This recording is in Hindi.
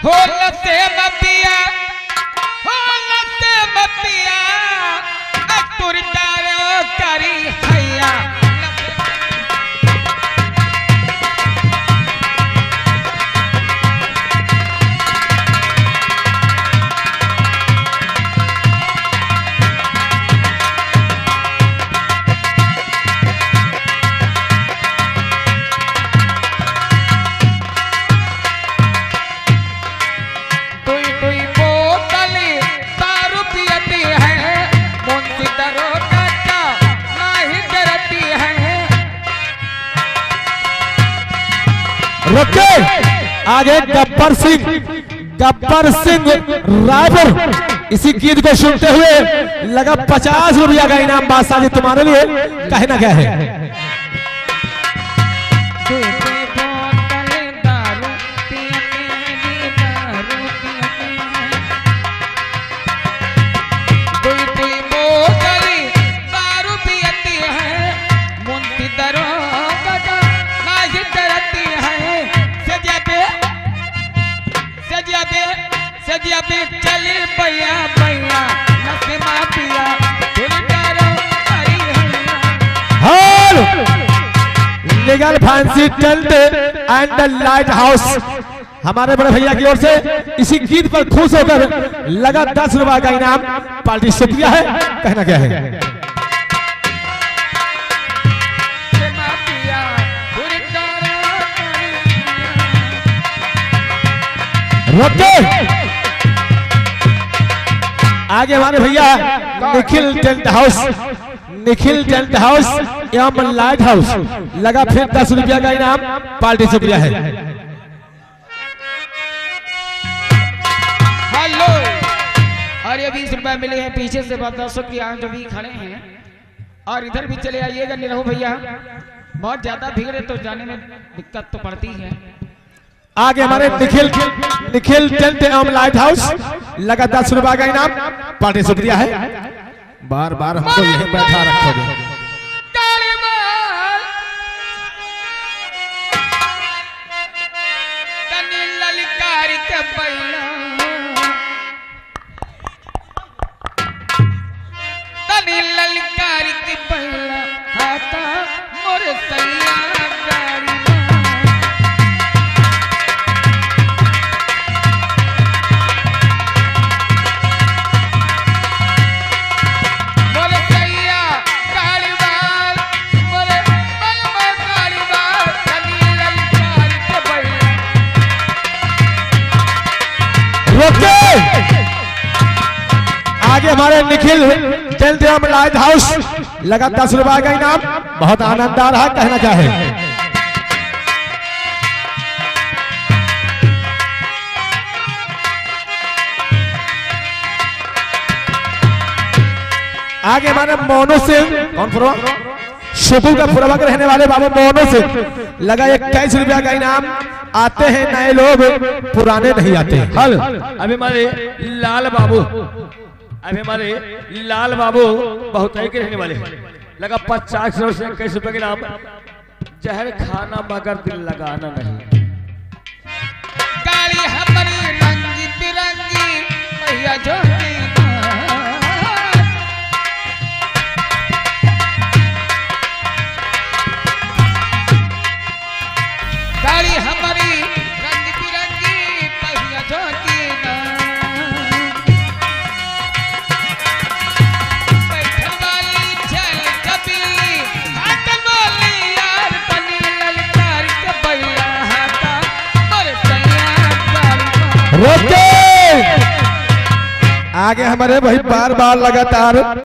हो लते मपिया हो लते मपिया तुर डारो करी हैया रुके आगे गब्बर सिंह रायपुर इसी गीत को सुनते हुए लगा 50 रुपया का इनाम बादशाह जी तुम्हारे लिए कहना क्या है। चले भैया भैया नशमा पिया legal fancy tent and light house हमारे बड़े भैया की ओर से इसी गीत पर खुश होकर लगा 10 रुपए का इनाम पार्टी शुक्रिया है। कहना क्या है। आगे हमारे भैया निखिल टेंट हाउस एवं लाइट हाउस लगा फिर 10 रुपया का इनाम पार्टी शुक्रिया है। हेलो और ये 20 रुपए मिले हैं पीछे से 10 रुपया जो भी खड़े हैं और इधर भी चले आइएगा निरहु भैया बहुत ज्यादा भीड़ है तो जाने में दिक्कत तो पड़ती है। आगे हमारे निखिल टेंट एवं लाइट हाउस लगा 10 रुपए का इनाम पार्टी शुक्रिया है। बार बार हमको यहीं बैठा रखोगे। आगे हमारे निखिल टेंट एवं लाइट हाउस लगा 10 रुपए का इनाम बहुत आनंद आ रहा है। कहना क्या है। आगे हमारे मोनू सिंह कौन शुभू का पूर्वक रहने वाले बाबू मोनू सिंह लगा 21 रुपया का इनाम। आते हैं नए लोग पुराने नहीं आते। हल अभी हमारे लाल बाबू बहुत के रहने वाले लगा 50 से 21 रुपए के नाम। जहर खाना मगर दिल लगाना नहीं। काली हमारी रंगी बिरंगी भैया जो गाड़ी हमारी रंग बिरंगी पहिया जोगी बैठन वाली चल कबीली हाथन वाली यार तनी ललकार के बैला हाथा और सैया रोके आगे हमारे भाई बार बार लगातार